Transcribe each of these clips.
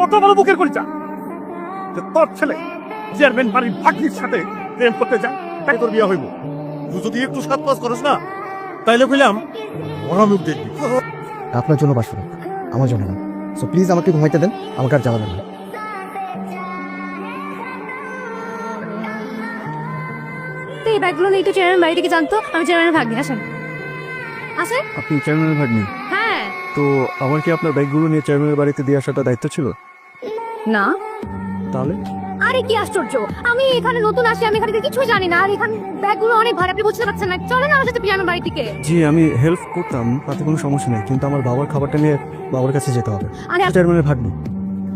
কত বড় বুকের করিটা যে তোর ছেলে চেয়ারম্যান বাড়ির ভাগ্নির সাথে প্রেম করতে যায়, তাই তোর বিয়ে হইব। তুই যদি একটু সাত পাস করিস না, তাইলে কইলাম ওরা মুখ দেখবি। আপনার জন্য 500 টাকা, আমার জন্য না। সো প্লিজ আমাকে ঘুমাইতে দেন, আমাকে আর জ্বালাবেন না। তো এই ব্যাগগুলো নিয়ে একটু চেয়ারম্যান বাড়ি থেকে জানতো, আমি চেয়ারম্যানের ভাগ্নি। আসেন আসেন। আপনি চেয়ারম্যানের ভাগ্নি? হ্যাঁ। তো আমার কি আপনার ব্যাগগুলো নিয়ে চেয়ারম্যানের বাড়িতে দিয়ে আসাটা দায়িত্ব ছিল? না। তাহলে আরে কি আশ্চর্য, আমি এখানে নতুন আসি, আমি এখানে কিছুই জানি না। আর এখানে ব্যাগগুলো অনেক ভারী, আপনি বুঝতে পারছেন না। চলেন আমার সাথে চেয়ারম্যান বাড়ি থেকে। জি আমি হেল্প করতাম, তাতে কোনো সমস্যা নেই, কিন্তু আমার বাবার খাবারটা নিয়ে বাবার কাছে যেতে হবে। আরে চেয়ারম্যানের ভাগ্নি,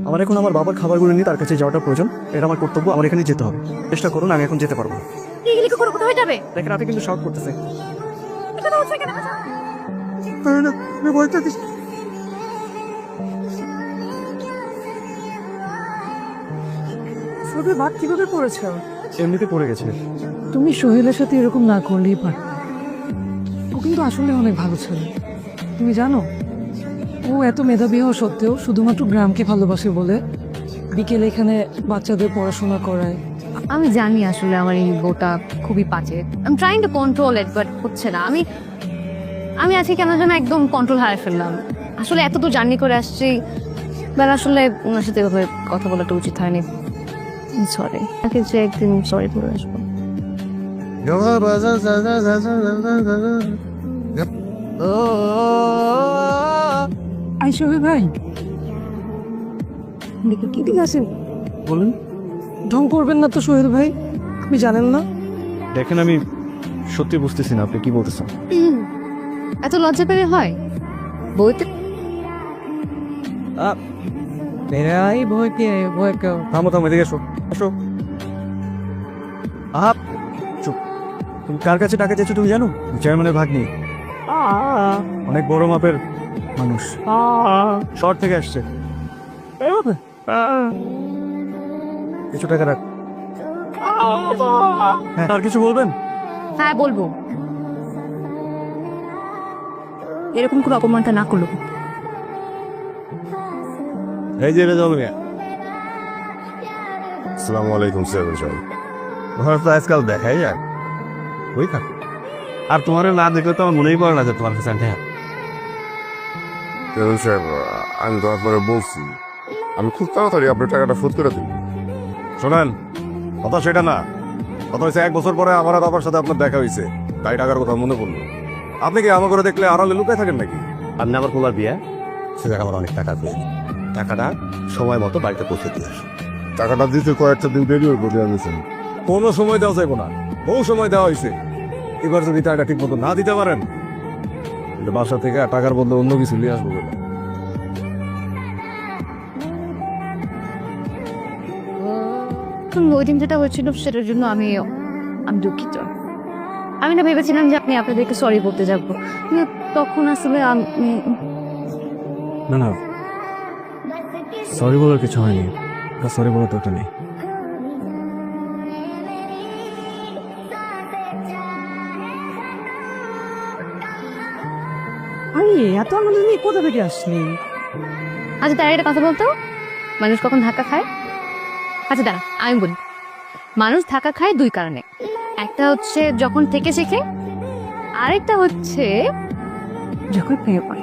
আমার এখন আমার বাবার খাবারগুলো নিয়ে তার কাছে যাওয়াটা প্রয়োজন। এটা আমার কর্তব্য, আমার এখানে যেতে হবে। চেষ্টা করুন, আমি এখন যেতে পারবো না। এগুলি করে কোথায় যাবে? দেখেন আপনি কিন্তু শর্ট করতেছে। এটা তো হচ্ছে কেন? শুধু ভাগ কিভাবে পড়েছ? এমনিতে পড়ে গেছে। তুমি সোহেলের সাথে এরকম না করলেই পার। ও কিন্তু আসলে অনেক ভালো ছেলে, তুমি জানো। ও এত মেধাবী হওয়া সত্ত্বেও শুধুমাত্র গ্রামকে ভালোবাসে বলে বিকেলে এখানে বাচ্চাদের পড়াশোনা করায়। আমি জানি আসলে আমার এই বউটা খুবই বাজে। I am trying to control it, but হচ্ছে না। আমি আজকে কেন যেন একদম কন্ট্রোল হারিয়ে ফেললাম। আসলে এত দূর জার্নি করে আসছি, বেলা আসলে ওনার সাথে এভাবে কথা বলাটা উচিত হয়নি। সরি, আগে যে একদিন সরি করে আসবো। আই সোহেল ভাই, কি ঠিক আছে? বলুন। ঢং করবেন না তো সোহেল ভাই, আপনি জানেন না। দেখেন আমি সত্যি বুঝতেছি না আপনি কি বলতেছেন। এত লজ্জা পেলে হয়? বইতে এই ভয় কে, ভয় কেউ। থামো থামো, এদিকে এসো এসো। আপ চুপ। তুমি কার কাছে টাকা চেয়েছো তুমি জানো? চেয়ারম্যানের ভাগ্নি, অনেক বড় মাপের মানুষ, শহর থেকে আসছে। কিছু টাকা রাখ। হ্যাঁ, আর কিছু বলবেন? হ্যাঁ বলবো, এরকম কোনো অপমানটা না করলো। এই যে রেজাউল মিয়া। আসসালামু আলাইকুম চেয়ারম্যান সাহেব। তোমার তো আজকাল দেখাই যায় ওই থাকো, আর তোমার না দেখলে তো আমার মনেই পড়ে না যে তোমার কাছে হ্যাঁ। চেয়ারম্যান সাহেব, আমি তো আপনারা বলছি আমি খুব তাড়াতাড়ি আপনার টাকাটা শোধ করে দিই। শোনেন, কথা সেটা না, কথা হয়েছে 1 বছর পরে আমার আর বাবার সাথে আপনার দেখা হয়েছে, তাই টাকার কথা মনে পড়লো। আপনি কি আমার করে দেখলে আড়ালে লুকায় থাকেন নাকি? আপনি আমার পোলার বিয়ে, সে জায়গায় আমার অনেক টাকা পেয়ে টাকাটা সময় মতো বাড়িতে পৌঁছে দিয়ে আসুন। টাকাটা দিতে কয়েকটা দিন দেরি হয়ে গেছে। কোনো সময় দেওয়া যাইব না, বহু সময় দেওয়া হয়েছে। এবার যদি টাকা ঠিক মতো না দিতে পারেন, তাহলে বাসা থেকে টাকার বদলে অন্য কিছু নিয়ে আসবো বলে। ওই দিন যেটা হয়েছিল সেটার জন্য আমি দুঃখিত। আমি না ভেবেছিলাম যে আপনি আপনাদেরকে সরি বলতে যাবো, কিন্তু তখন আসলে না না, সরি বলার কিছু হয়নি, সরি বলার দরকার নেই। আরে এত আমাদের নিয়ে কোথা থেকে আসলি? আচ্ছা তার একটা কথা বলতো, মানুষ কখন ধাক্কা খায়? আচ্ছা দাঁড়া আমি বলি, মানুষ ধাক্কা খায় 2 কারণে। একটা হচ্ছে যখন থেকে শেখে, আরেকটা হচ্ছে যখন প্রেমে পড়ে।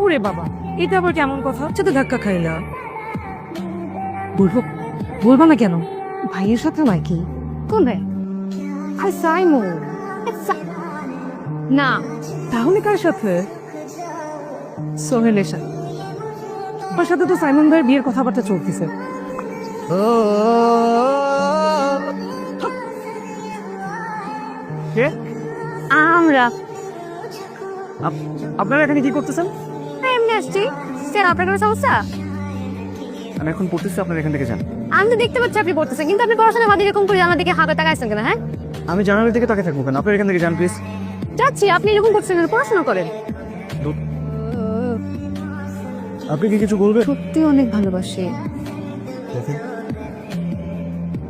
ওরে বাবা, এটা আবার কেমন কথা? সাথে ধাক্কা খাইলা? বলবো, বলবা না কেন? ভাইয়ের সাথে নাকি? কোন ভাই? আরে সাইমন। না, তাহলে কার সাথে? সোহেলের সাথে। ওর সাথে তো সাইমন ভাইয়ের বিয়ের কথাবার্তা চলতেছে। কে? আমরা আপনারা এখানে কি করতেছেন? এমনি আসছি। স্যার আপনার কোনো সমস্যা? আমি এখন পড়তেছি, আপনারা এখান থেকে যান। আমি তো দেখতে পাচ্ছি আপনি পড়তেছেন, কিন্তু আপনি পড়াশোনা বাদ দিয়ে এরকম করে আমার দিকে হাতে তাকাইছেন কেন? হ্যাঁ আমি জানালার দিকে তাকিয়ে থাকবো কেন? আপনারা এখান থেকে যান প্লিজ। যাচ্ছি, আপনি এরকম করছেন কেন? পড়াশোনা করেন। আপনি কি কিছু বলবেন? সত্যি অনেক ভালোবাসি। দেখেন,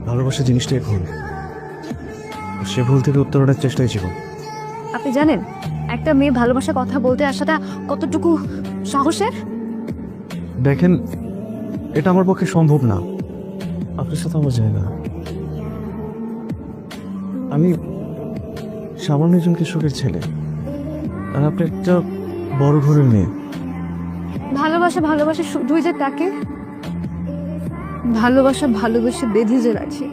ভালোবাসা জিনিসটাই ভুল, সে ভুল থেকে উত্তরণের চেষ্টাই জীবন। আপনি জানেন একটা মেয়ে ভালোবাসার কথা বলতে আসাটা কতটুকু সাহসের? দেখেন, এটা আমার পক্ষে সম্ভব না। আপনার সাথে আমার যায় না। আমি সামান্য একজন কৃষকের ছেলে, আর আপনি একটা বড় ঘরের মেয়ে। ভালোবাসা ভালোবাসা শুধুই যে তাকে, ভালোবাসা ভালোবেসে বেঁধে যে রাখে।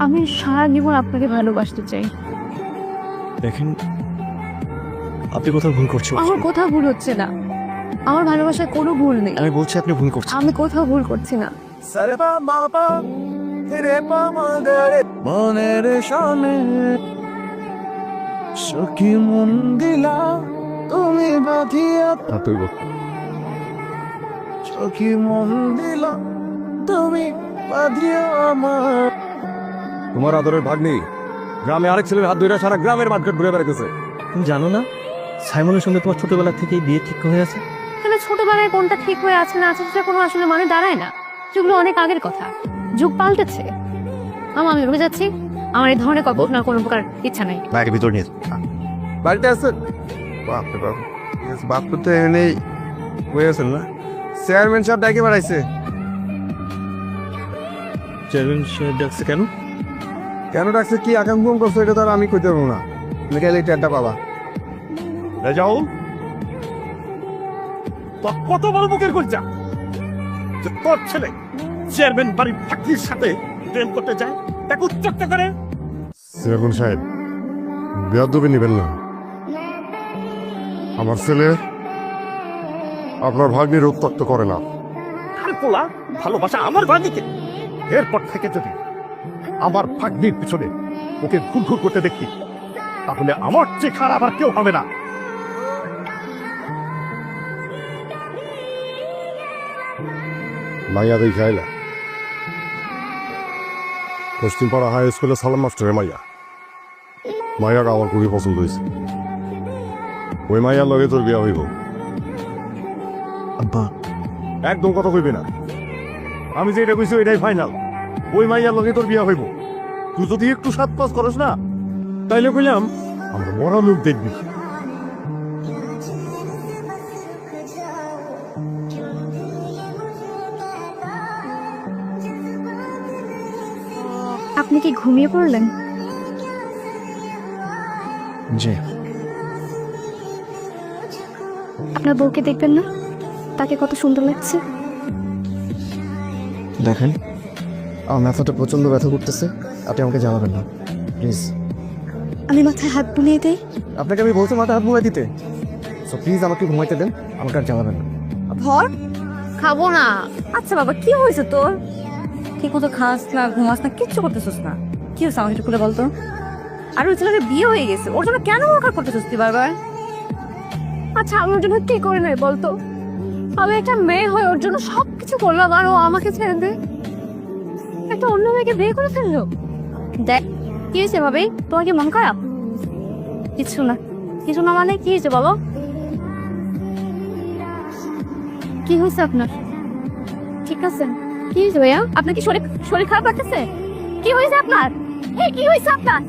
আমি সারা জীবন আপনাকে ভালোবাসতে চাই। দেখেন, আপনি কোথাও ভুল করছেন। আমার কোথাও ভুল হচ্ছে না, আমার ভালোবাসায় কোনো ভুল নেই। আমি বলছি আপনি ভুল করছেন। আমি কোথাও ভুল করছি না। মনের সামনে সখী মন দিলা তুমি বাঁধিয়া, তুই বল। সখী মন দিলা তুমি বাঁধিয়া আমার। তোমার আদরের ভাগ্নি গ্রামে আরেক ছেলের হাত ধরে সারা গ্রামের মার্কেট ঘুরে বেড়াইতেছে। তুমি জানো না সাইমনের সঙ্গে তোমার ছোটবেলা থেকেই বিয়ে ঠিক হয়ে আছে? তাহলে ছোটবেলায় কোনটা ঠিক হয়ে আছে না আছে সেটা কোনো আসলে মানে দাঁড়ায় না। সেগুলো অনেক আগের কথা, যুগ পাল্টেছে। আমি রুমে যাচ্ছি, আমার এই ধরনের কল্পনার কোনো প্রকার ইচ্ছা নেই। বাইরে ভিতর নিয়ে বাড়িতে আছেন? বাপরে বাপ, বাপ তো এনেই হয়ে আছেন না? চেয়ারম্যান সাহেব ডাকে বেড়াইছে। চেয়ারম্যান সাহেব ডাকছে কেন? কেন ডাকছে, কি আকাঙ্ক্ষা করছে এটা তো আর আমি কইতে পারবো না। তুমি গেলে টেরটা পাবা। যাও, কত বড় মুখের করছা যে তোর ছেলে চেয়ারম্যান বাড়ির ফাঁকির সাথে প্রেম করতে যায়, তাকে উচ্চক্ত করে। চেয়ারম্যান সাহেব বেয়াদবি নিবেন না। আমার ছেলে আপনার ভাগ্নির উত্তক্ত করে না। আর পোলা ভালোবাসা আমার বাড়িতে। এরপর থেকে যদি আমার ভাগ্নির পিছনে ওকে ঘুর ঘুর করতে দেখি, তাহলে আমার চেয়ে খারাপ আর কেউ হবে না। মাইয়া দেখি আইলা পশ্চিমপাড়া হাই স্কুলে সালাম মাস্টারের মাইয়া। মাইয়াকে আমার খুবই পছন্দ হয়েছে। ওই মাইয়ার লগে তোর বিয়া হইব। আব্বা, একদম কথা কইবি না। আমি যেটা কইছি এটাই ফাইনাল। ওই মাইয়ার লগে তোর বিয়া হইব। তুই যদি একটু সাত পাস করস না, তাইলে কইলাম আমরা বড় লোক দেখবি। আপনি কি ঘুমিয়ে পড়লেন? জি। আপনার বউকে দেখবেন না, তাকে কত সুন্দর লাগছে। দেখেন, আমার মাথাটা প্রচণ্ড ব্যথা করতেছে, আপনি আমাকে জানাবেন না প্লিজ। আমি মাথায় হাত বুলিয়ে দেই। আপনাকে আমি বলছি মাথা হাত বুলাই দিতে, সো প্লিজ আমাকে ঘুমাইতে দেন, আমাকে আর জানাবেন না। ধর, খাবো না। আচ্ছা বাবা, কি হয়েছে তোর? ঠিক মতো খাস না, ঘুমাস না, কিচ্ছু করতেছিস না। কি হয়েছে আমাকে একটু খুলে বলতো। আর ওই ছেলের বিয়ে হয়ে গেছে, ওর জন্য কেন ওয়ার্ক করতেছিস তুই বারবার? আচ্ছা, আমার জন্য কি করে নাই বলতো? আমি একটা মেয়ে হয়ে ওর জন্য সবকিছু করলাম, আর ও আমাকে ছেড়ে দে একটা অন্য মেয়েকে বিয়ে করে ফেললো। দেখ, কি হয়েছে ভাবি? তোমার কি মন খারাপ? কিছু না। কিছু না মানে কি হয়েছে বলো? কি হয়েছে আপনার? ঠিক আছে, কি হয়েছে ভাইয়া? আপনার কি শরীর শরীর খারাপ লাগতেছে? কি হয়েছে আপনার? এই কি হয়েছে আপনার?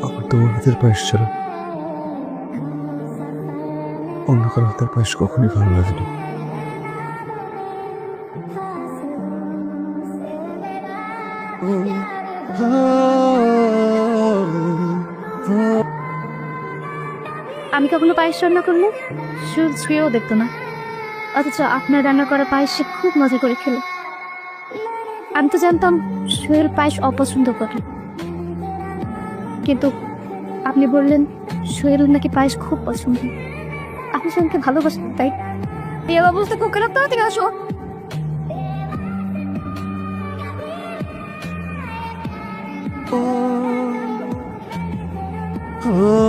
আমার তো ওর হাতের পায়েস ছাড়া অন্য কারো হাতের পায়েস কখনই ভালো লাগেনি। আমি কখনো পায়েস রান্না করলে শুয়েও দেখতো না, অথচ আপনার রান্না করা পায়েস সে খুব মজা করে খেলো। আমি তো জানতাম সোহেল পায়েস অপছন্দ করে, কিন্তু আপনি বললেন সোহেল নাকি পায়েস খুব পছন্দ। আপনি সোহেলকে ভালোবাসেন, তাই? এই অবস্থা খুব খারাপ, তাড়াতাড়ি আসো। Oh